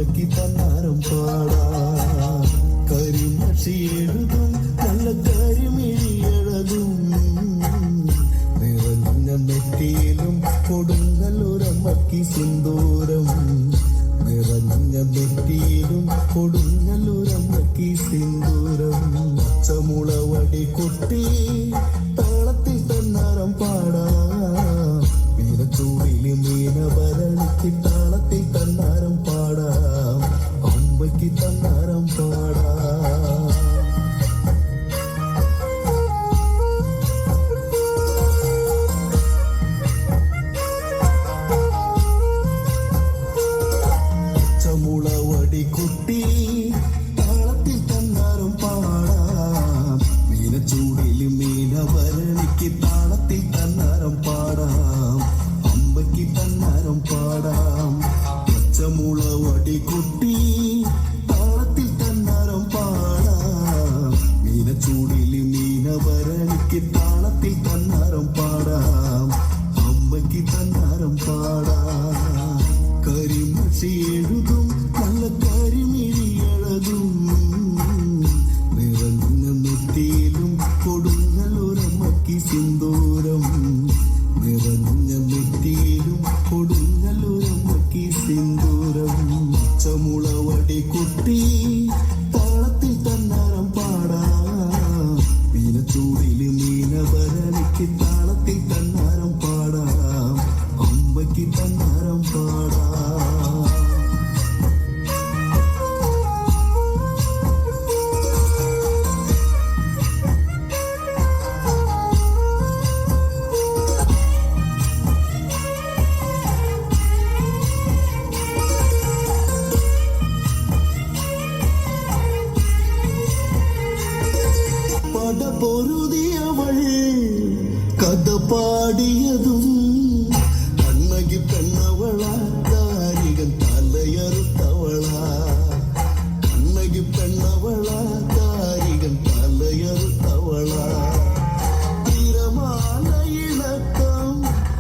അമ്മയ്ക്ക് തന്നാരം പാടാ. കരിമഷി എഴുതും നല്ല കരിമിഴിയഴകും നിറഞ്ഞ നെറ്റിയിലും കൊടുങ്ങല്ലൂരമ്മയ്ക്ക് സിന്ദൂരം. നിറഞ്ഞ നെറ്റിയിലും കൊടുങ്ങല്ലൂരമ്മയ്ക്ക് സിന്ദൂരം. പച്ചമുളവടി കൊട്ടി താളത്തിൽ തന്നാരം പാടാ. മീനച്ചൂടില് മീനഭരണിക്ക് താളത്തിൽ തന്നാരം പാടാ. അമ്മയ്ക്ക് തന്നാരം പാടാ. പച്ചമുളവടി കൊട്ടി താളത്തിൽ തന്നാരം പാടാ. മീനച്ചൂടില് മീനഭരണിക്ക് താളത്തിൽ തന്നാരം പാടാം. അമ്മയ്ക്ക് തന്നാരം പാടാം. പച്ചമുളവടി കൊട്ടി താളത്തിൽ തന്നാരം പാടാം. മീനച്ചൂടില് മീനഭരണിക്ക് താളത്തിൽ തന്നാരം പാടാം. അമ്മയ്ക്ക് തന്നാരം പാടാം. കരിമഷി എഴുതും നല്ല കരിമിഴിയഴകും നിറഞ്ഞ നെറ്റിയിലും കൊടുങ്ങല്ലൂരമ്മയ്ക്ക് സിന്ദൂരം. നിറഞ്ഞ നെറ്റിയിലും കൊടുങ്ങല്ലൂരമ്മയ്ക്ക് സിന്ദൂരം. പച്ചമുളവടി കൊട്ടി താളത്തിൽ തന്നാരം പാടാ. മീനച്ചൂടില് മീനഭരണിക്ക് താളത്തിൽ തന്നാരം പാടാം. അമ്മയ്ക്ക് തന്നാരം പാടാ. പൊരുതിയവൾ കഥ പാടിയതും കണ്ണകി പെണ്ണവള കാരികൻ തലയറുത്തവള. കണ്ണകി പെണ്ണവള കാരികൻ തലയറുത്തവള. തിരമാലയിളക്കം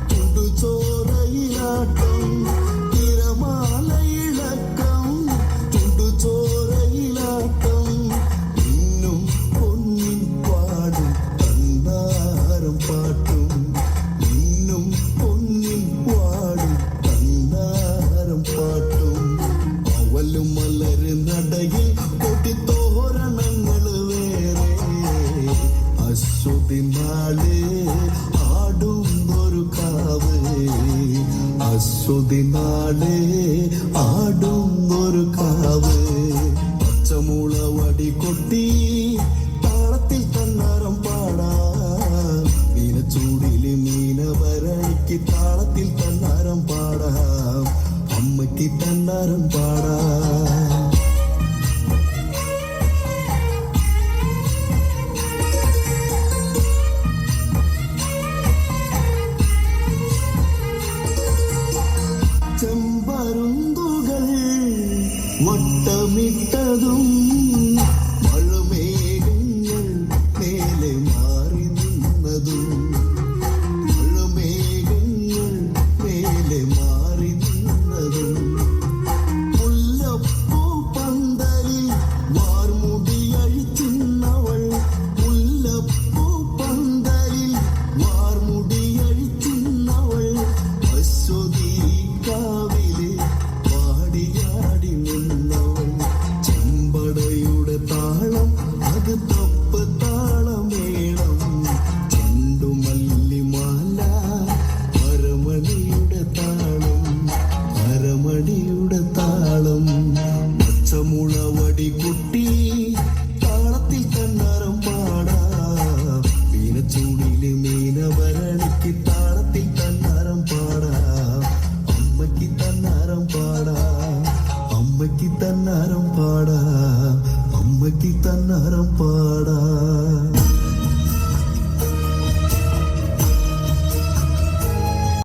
ചുടുചോരയിലാട്ടം. തിരമാലയിളക്കം ചുടുചോരയിലാട്ടം. പാട്ടും ഇന്നും പൊന്നിൻ പാടും തന്നാരം പാട്ടും. അവലും മലര് നടയിൽ കൊടിത്തോരണങ്ങള് വേറെ. അശ്വതി നാള് ആടും ഒരു കാവ്. അശ്വതി നാള് ആടും ഒരു കാവ്. പച്ചമുളവടി കൊട്ടി താളത്തിൽ തന്നാരം പാടാ. മീനച്ചൂടില് മീനഭരണിക്ക് താളത്തിൽ തന്നാരം പാടാം. അമ്മയ്ക്ക് തന്നാരം പാടാം. ചെമ്പരുന്തുകൾ വട്ടമിട്ടതും മഴമേഘങ്ങൾ മേലെ മാറി നിന്നതും. മഴമേഘങ്ങൾ മേലെ മാറി നിന്നതും. മുല്ലപ്പൂ പന്തലിൽ വാർമുടി അഴിച്ചിന്നവൾ. മുല്ലപ്പൂ പന്തലിൽ വാർമുടി അഴിച്ചിന്നവൾ. അശ്വതി കാവിലെ പാടിയാടി നിന്നവൾ. ചെമ്പടയുടെ താളം അത് തപ്പ് താളമേളം. ചെണ്ടുമല്ലിമാല അരമണിയുടെ താളം. അരമണിയുടെ താളം. പച്ചമുളവടി കൊട്ടി താളത്തിൽ തന്നാരം പാടാ. മീനച്ചൂടില് മീനഭരണിക്ക് താളത്തിൽ തന്നാരം പാടാ. അമ്മയ്ക്ക് തന്നാരം പാടാ. അമ്മയ്ക്ക് തന്നാരം പാടാ. അമ്മയ്ക്ക് തന്നാരം പാടാ.